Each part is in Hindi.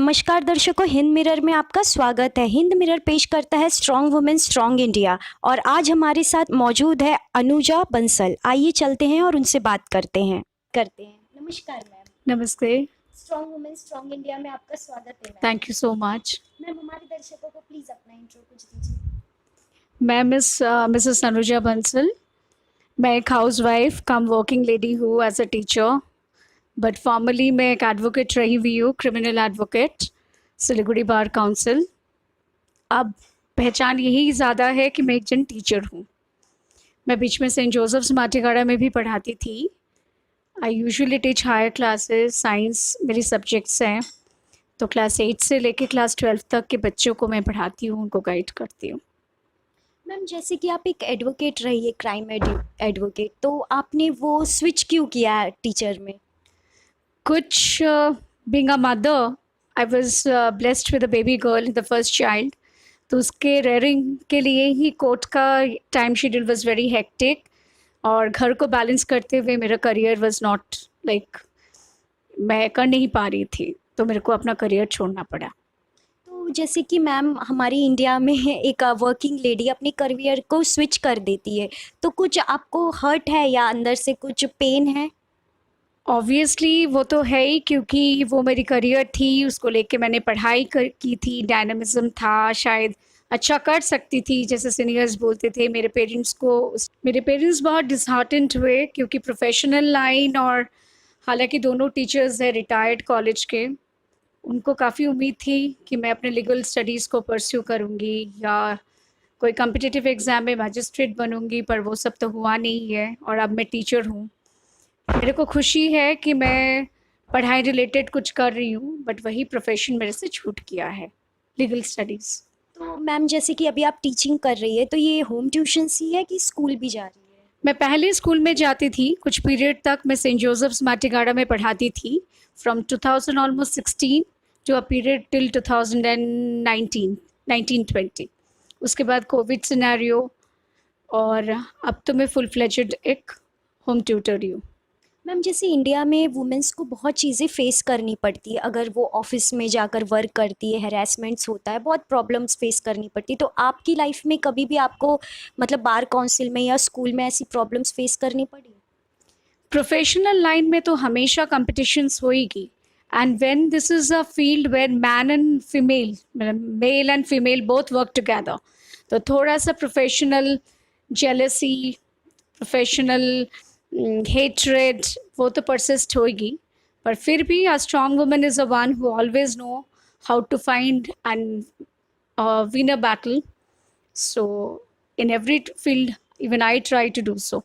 नमस्कार दर्शकों, हिंद मिरर में आपका स्वागत है। हिंद मिरर पेश करता है स्ट्रॉन्ग वुमेन स्ट्रॉन्ग इंडिया और आज हमारे साथ मौजूद है अनुजा बंसल। आइए चलते हैं और उनसे बात करते हैं। नमस्कार मैम। नमस्ते। स्ट्रॉन्ग वुमेन स्ट्रॉन्ग इंडिया में आपका स्वागत है ma'am. Thank you so much. Ma'am, हमारे दर्शकों को प्लीज़ अपना इंट्रो कुछ दीजिए। मैं मिसेस अनुजा बंसल। मैं एक housewife cum working lady हूँ as a teacher, but formally मैं एक एडवोकेट रही हुई हूँ, criminal advocate, Siliguri bar council. अब पहचान यही ज़्यादा है कि मैं एक जन टीचर हूँ। मैं बीच में सेंट जोसेफ्स माटीगाड़ा में भी पढ़ाती थी। I usually teach higher classes, science मेरी सब्जेक्ट्स हैं, तो क्लास 8 से लेके क्लास 12 तक के बच्चों को मैं पढ़ाती हूँ, उनको गाइड करती हूँ। मैम, जैसे कि आप एक एडवोकेट रही है, क्राइम एडवोकेट, तो आपने वो स्विच क्यों किया है टीचर में? कुछ being a mother, I was blessed with a baby girl, the first child. तो उसके रेयरिंग के लिए ही कोर्ट का time schedule was very hectic, और घर को बैलेंस करते हुए मेरा करियर वाज नॉट लाइक, मैं कर नहीं पा रही थी, तो मेरे को अपना करियर छोड़ना पड़ा। तो जैसे कि मैम, हमारी इंडिया में एक वर्किंग लेडी अपने करियर को स्विच कर देती है, तो कुछ आपको हर्ट है या अंदर से कुछ पेन है? ऑब्वियसली वो तो है ही, क्योंकि वो मेरी करियर थी, उसको लेके मैंने पढ़ाई की थी, डायनामिज्म था, शायद अच्छा कर सकती थी जैसे सीनियर्स बोलते थे। मेरे पेरेंट्स बहुत डिसहार्टेंड हुए, क्योंकि प्रोफेशनल लाइन, और हालांकि दोनों टीचर्स हैं रिटायर्ड कॉलेज के, उनको काफ़ी उम्मीद थी कि मैं अपने लीगल स्टडीज़ को परस्यू करूँगी या कोई कॉम्पिटिटिव एग्ज़ाम में मैजिस्ट्रेट बनूँगी, पर वो सब तो हुआ नहीं है, और अब मैं टीचर हूँ। मेरे को खुशी है कि मैं पढ़ाई रिलेटेड कुछ कर रही हूँ, बट वही प्रोफेशन मेरे से छूट गया है, लीगल स्टडीज़। तो मैम, जैसे कि अभी आप टीचिंग कर रही है, तो ये होम ट्यूशन ही है कि स्कूल भी जा रही है? मैं पहले स्कूल में जाती थी, कुछ पीरियड तक मैं सेंट जोसेफ्स माटीगाड़ा में पढ़ाती थी, from 2000 almost 16 to a period till 2019 1920। उसके बाद कोविड सिनेरियो, और अब तो मैं फुल फ्लेजेड एक होम ट्यूटर हूँ। मैम, जैसे इंडिया में वुमेंस को बहुत चीज़ें फेस करनी पड़ती है, अगर वो ऑफिस में जाकर वर्क करती है, हैरेसमेंट्स होता है, बहुत प्रॉब्लम्स फेस करनी पड़ती है। तो आपकी लाइफ में कभी भी आपको मतलब बार काउंसिल में या स्कूल में ऐसी प्रॉब्लम्स फेस करनी पड़ी? प्रोफेशनल लाइन में तो हमेशा कंपटीशंस होएगी, and when this is a field where man and female, male and female both work together, तो थोड़ा सा प्रोफेशनल जेलसी, प्रोफेशनल हेट्रेड, वो तो परसिस्ट होएगी। पर फिर भी a strong woman is a one who always know how to find and win a battle. So in every field even I try to do so,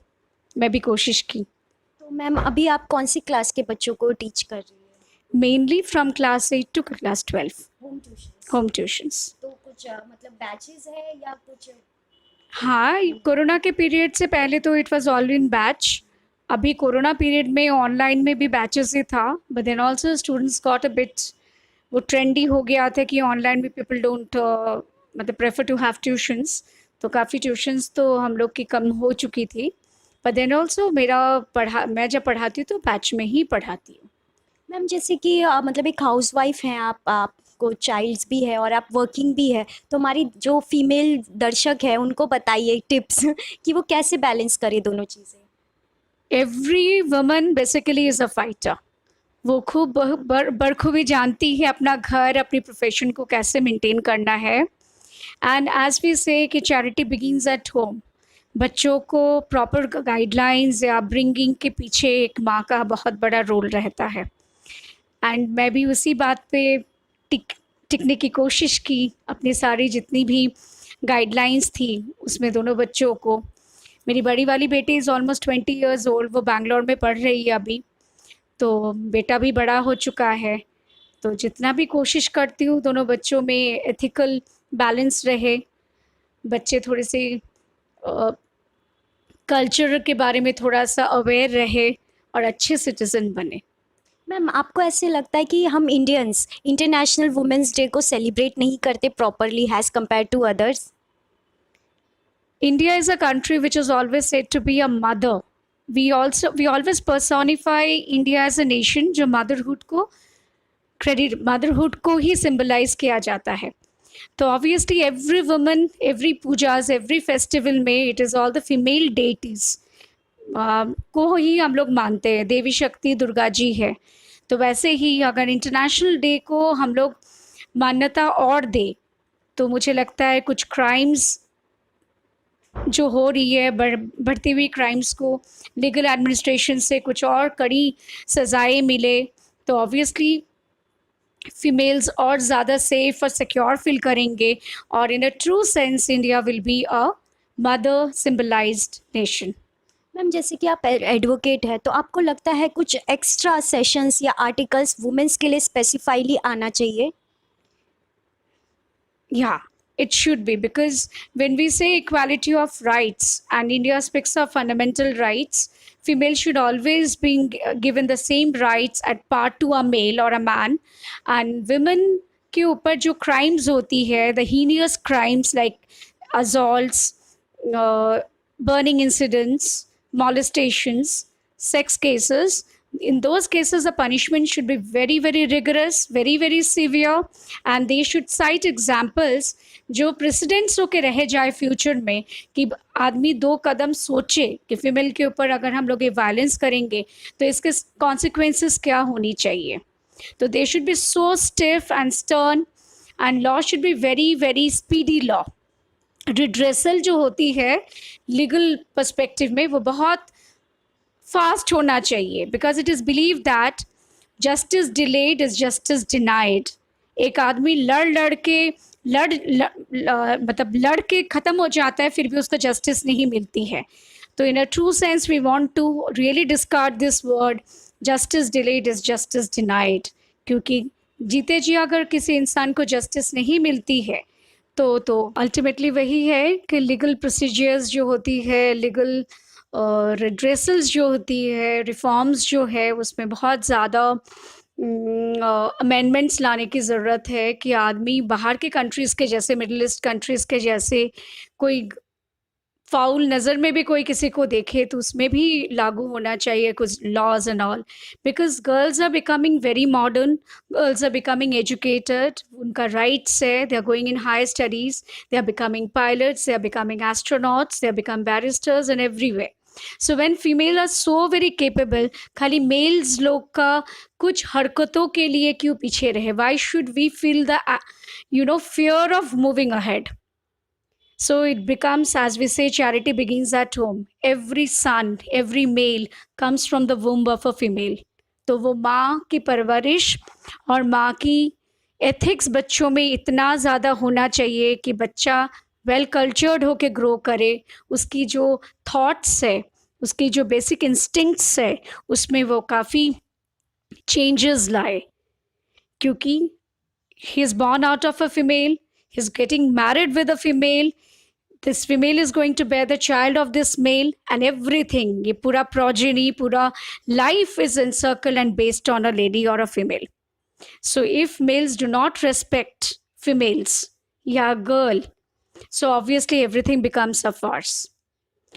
मैं भी कोशिश की। तो मैम, अभी आप कौन सी क्लास के बच्चों को टीच कर रही है? Mainly from class 8 to class 12, home tuition? Home tuitions. तो कुछ मतलब बैचेस है या कुछ? हाँ, कोरोना के पीरियड से पहले तो it was all in batch. अभी कोरोना पीरियड में ऑनलाइन में भी बैचेस ही था, but then also students got a bit, वो ट्रेंडी हो गया था कि ऑनलाइन भी पीपल डोंट मतलब प्रेफर टू हैव ट्यूशंस, तो काफ़ी ट्यूशंस तो हम लोग की कम हो चुकी थी। बट देन ऑल्सो मैं जब पढ़ाती हूँ तो बैच में ही पढ़ाती हूँ। मैम, जैसे कि मतलब एक हाउसवाइफ हैं आपको चाइल्ड्स भी है और आप वर्किंग भी है, तो हमारी जो फीमेल दर्शक है उनको बताइए टिप्स कि वो कैसे बैलेंस करे दोनों चीज़ें। Every woman basically is a fighter. वो खूब बखूबी जानती है अपना घर, अपनी प्रोफेशन को कैसे मेंटेन करना है। एंड एज वी से कि चैरिटी बिगिंस एट होम, बच्चों को प्रॉपर गाइडलाइंस या अपब्रिंगिंग के पीछे एक माँ का बहुत बड़ा रोल रहता है। एंड मैं भी उसी बात पे टिकने की कोशिश की, अपनी सारी जितनी भी गाइडलाइंस थी उसमें दोनों बच्चों को। मेरी बड़ी वाली बेटी इज़ ऑलमोस्ट 20 ईयर्स ओल्ड, वो बैंगलोर में पढ़ रही है अभी, तो बेटा भी बड़ा हो चुका है। तो जितना भी कोशिश करती हूँ दोनों बच्चों में एथिकल बैलेंस रहे, बच्चे थोड़े से कल्चर के बारे में थोड़ा सा अवेयर रहे और अच्छे सिटीज़न बने। मैम, आपको ऐसे लगता है कि हम इंडियंस इंटरनेशनल वुमेंस डे को सेलिब्रेट नहीं करते properly as compare to others? India is a country which is always said to be a mother. We always personify India as a nation जो motherhood को क्रेडिट मदरहुड को ही सिंबलाइज किया जाता है. तो ऑब्वियसली एवरी वुमन, एवरी पूजाज, एवरी फेस्टिवल में it is all the female deities को ही हम लोग मानते हैं. देवी शक्ति दुर्गा जी है. तो वैसे ही अगर इंटरनेशनल डे को हम लोग मान्यता और दे तो मुझे लगता है कुछ क्राइम्स जो हो रही है, बढ़ती हुई क्राइम्स को लीगल एडमिनिस्ट्रेशन से कुछ और कड़ी सज़ाएं मिले तो ऑब्वियसली फीमेल्स और ज़्यादा सेफ और सिक्योर फील करेंगे और in a true sense India will be a mother symbolized nation. Ma'am जैसे कि आप एडवोकेट है तो आपको लगता है कुछ एक्स्ट्रा सेशंस या आर्टिकल्स वुमेन्स के लिए स्पेसिफाइली आना चाहिए? Yeah, it should be, because when we say equality of rights and India speaks of fundamental rights, female should always be given the same rights at par to a male or a man. And women के ऊपर जो crimes होती है, the heinous crimes like assaults, burning incidents, molestations, sex cases, in those cases the punishment should be very very rigorous, very very severe, and they should cite examples जो प्रेसिडेंट्स होके रह जाए फ्यूचर में कि आदमी 2 कदम सोचे कि फीमेल के ऊपर अगर हम लोग ये वायलेंस करेंगे तो इसके कॉन्सिक्वेंसेस क्या होनी चाहिए. तो they should be so stiff and stern and law should be very very speedy law. Redressal जो होती है लीगल पर्सपेक्टिव में वो बहुत फास्ट होना चाहिए, because it is believe that justice delayed is justice denied. एक आदमी लड़ के ख़त्म हो जाता है फिर भी उसको जस्टिस नहीं मिलती है. तो in a true sense we want to really discard this word justice delayed is justice denied, क्योंकि जीते जी अगर किसी इंसान को जस्टिस नहीं मिलती है तो अल्टीमेटली वही है कि लीगल प्रोसीजर्स जो होती है, लीगल रिड्रेसल्स जो होती है, रिफॉर्म्स जो है उसमें बहुत ज़्यादा अमेंडमेंट्स लाने की ज़रूरत है कि आदमी बाहर के कंट्रीज़ के जैसे, मिडिल ईस्ट कंट्रीज़ के जैसे कोई फाउल नज़र में भी कोई किसी को देखे तो उसमें भी लागू होना चाहिए कुछ laws and all, because girls are becoming very modern, girls are becoming educated, उनका राइट्स है, they are going in high studies, they are becoming pilots, they are becoming astronauts, they are become barristers and everywhere. So when female are so very capable, खाली मेल्स लोग का कुछ हरकतों के लिए क्यों पीछे रहे? Why should we feel the fear of moving ahead? So it becomes, as we say, charity begins at home. Every son, every male comes from the womb of a female. तो वो माँ की परवरिश और माँ की एथिक्स बच्चों में इतना ज़्यादा होना चाहिए कि बच्चा वेल कल्चर्ड होके ग्रो करे, उसकी जो थॉट्स है, उसकी जो बेसिक इंस्टिंक्ट्स है उसमें वो काफ़ी चेंजेस लाए, क्योंकि he is born out of a female, he is getting married with a female, this female is going to bear the child of this male, and everything, ये पूरा progeny, पूरा life is encircled and based on a lady or a female. So if males do not respect females, yeah, girl, so obviously everything becomes a farce.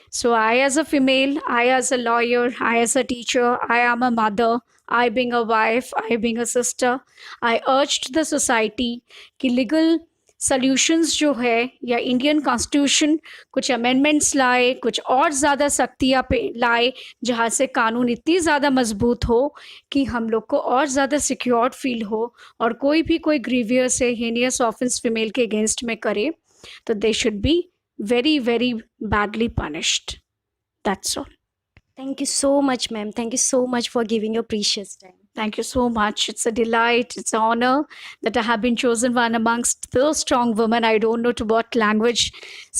So I as a female, I as a lawyer, I as a teacher, I am a mother, I being a wife, I being a sister, I urged the society कि legal solutions जो है या इंडियन कॉन्स्टिट्यूशन कुछ अमेंडमेंट्स लाए, कुछ और ज़्यादा सख्तियाँ पे लाए जहाँ से कानून इतनी ज़्यादा मजबूत हो कि हम लोग को और ज़्यादा सिक्योर्ड फील हो, और कोई भी कोई ग्रीवियस है हीनियस ऑफेंस फीमेल के अगेंस्ट में करे तो they should be very very badly punished. That's all. Thank you so much, ma'am. Thank you so much for giving your precious time. Thank you so much. It's a delight, it's an honor that I have been chosen one amongst those strong women. I don't know to what language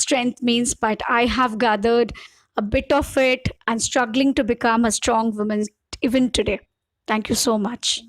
strength means, but I have gathered a bit of it and struggling to become a strong woman even today. Thank you so much.